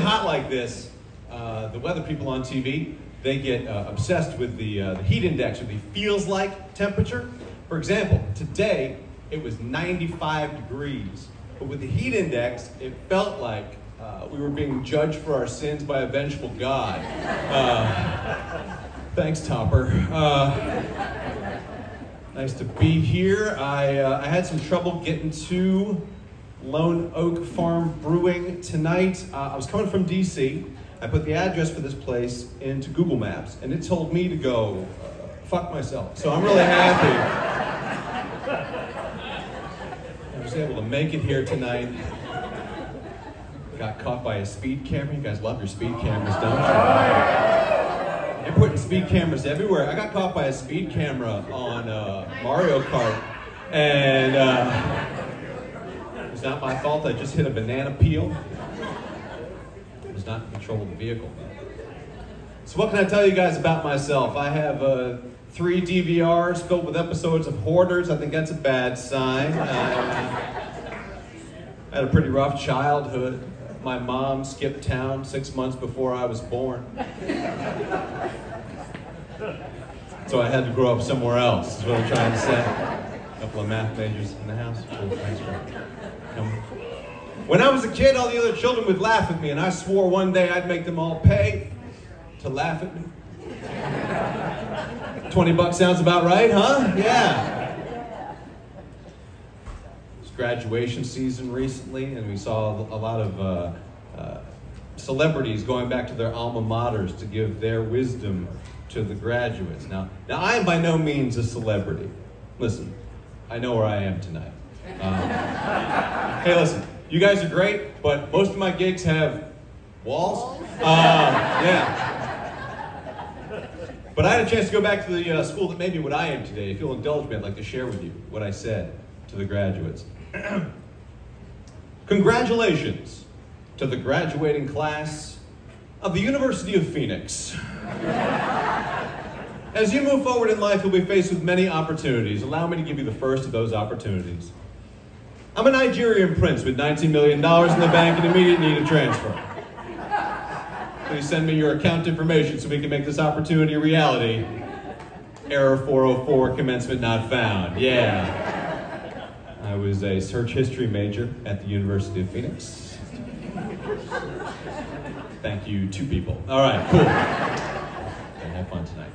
hot like this, the weather people on TV, they get obsessed with the heat index, or the feels like temperature. For example, today it was 95 degrees, but with the heat index, it felt like we were being judged for our sins by a vengeful God. Thanks, Topper. Nice to be here. I had some trouble getting to Lone Oak Farm Brewing tonight. I was coming from DC. I put the address for this place into Google Maps, and it told me to go fuck myself. So I'm really happy. I was able to make it here tonight. Got caught by a speed camera. You guys love your speed cameras, don't you? They're putting speed cameras everywhere. I got caught by a speed camera on Mario Kart, and it was not my fault. I just hit a banana peel. I was not in control of the vehicle. So what can I tell you guys about myself? I have 3 DVRs filled with episodes of Hoarders. I think that's a bad sign. I had a pretty rough childhood. My mom skipped town 6 months before I was born. So I had to grow up somewhere else, is what I'm trying to say. A couple of math majors in the house. Thanks for coming. When I was a kid, all the other children would laugh at me, and I swore one day I'd make them all pay to laugh at me. $20 sounds about right, huh? Yeah. It's graduation season recently, and we saw a lot of celebrities going back to their alma maters to give their wisdom to the graduates. Now I am by no means a celebrity. Listen, I know where I am tonight. Hey, listen. You guys are great, but most of my gigs have walls. Yeah. But I had a chance to go back to the school that made me what I am today. If you'll indulge me, I'd like to share with you what I said to the graduates. Congratulations to the graduating class of the University of Phoenix. As you move forward in life, you'll be faced with many opportunities. Allow me to give you the first of those opportunities. I'm a Nigerian prince with $19 million in the bank and immediate need of transfer. Please send me your account information so we can make this opportunity a reality. Error 404, commencement not found. Yeah. I was a search history major at the University of Phoenix. Thank you, 2 people. All right, cool. Okay, have fun tonight.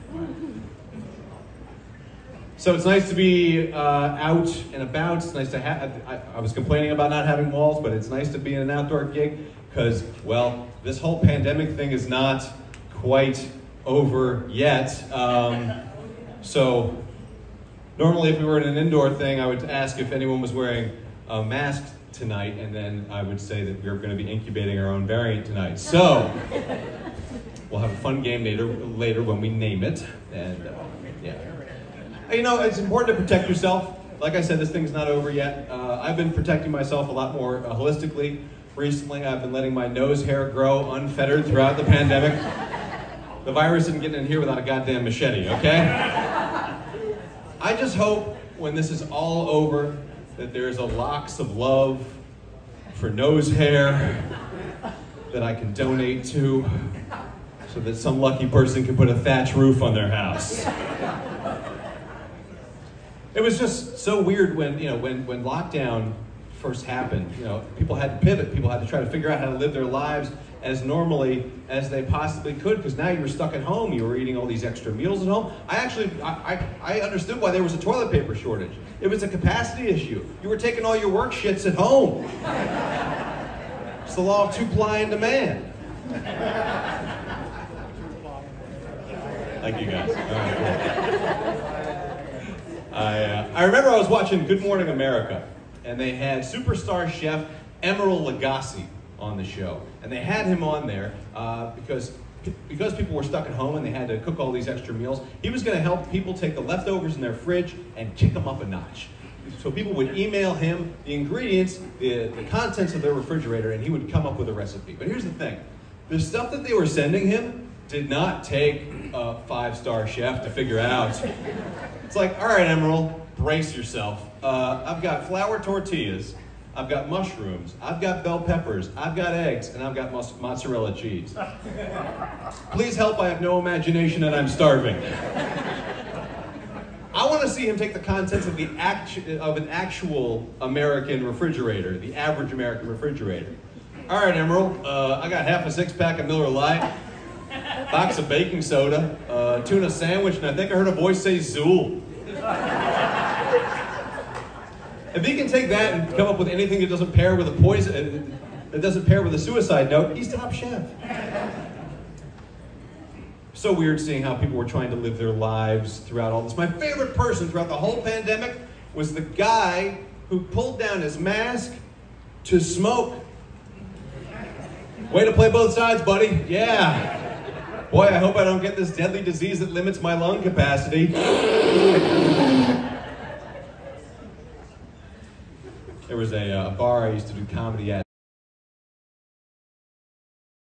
So it's nice to be out and about. It's nice to have, I was complaining about not having walls, but it's nice to be in an outdoor gig because, well, this whole pandemic thing is not quite over yet. So normally if we were in an indoor thing, I would ask if anyone was wearing a mask tonight, and then I would say that we're going to be incubating our own variant tonight. So we'll have a fun game later when we name it, and yeah. You know, it's important to protect yourself. Like I said, this thing's not over yet. I've been protecting myself a lot more holistically. Recently, I've been letting my nose hair grow unfettered throughout the pandemic. The virus isn't getting in here without a goddamn machete, okay? I just hope when this is all over that there's a locks of love for nose hair that I can donate to so that some lucky person can put a thatch roof on their house. It was just so weird when, when lockdown first happened. People had to pivot. People had to try to figure out how to live their lives as normally as they possibly could, because now you were stuck at home. You were eating all these extra meals at home. I understood why there was a toilet paper shortage. It was a capacity issue. You were taking all your work shits at home. It's the law of supply and demand. Thank you guys. All right. I remember I was watching Good Morning America, and they had superstar chef Emeril Lagasse on the show. And they had him on there because people were stuck at home and they had to cook all these extra meals. He was going to help people take the leftovers in their fridge and kick them up a notch. So people would email him the ingredients, the contents of their refrigerator, and he would come up with a recipe. But here's the thing. The stuff that they were sending him did not take a 5-star chef to figure out. It's like, all right, Emeril, brace yourself. I've got flour tortillas. I've got mushrooms, I've got bell peppers, I've got eggs, and I've got mozzarella cheese. Please help, I have no imagination and I'm starving. I want to see him take the contents of an actual American refrigerator, the average American refrigerator. All right, Emerald, I got half a six-pack of Miller Lite, box of baking soda, tuna sandwich, and I think I heard a voice say Zool. If he can take that and come up with anything that doesn't pair with a poison, that doesn't pair with a suicide note, he's top chef. So weird seeing how people were trying to live their lives throughout all this. My favorite person throughout the whole pandemic was the guy who pulled down his mask to smoke. Way to play both sides, buddy. Yeah. Boy, I hope I don't get this deadly disease that limits my lung capacity. There was a bar I used to do comedy at.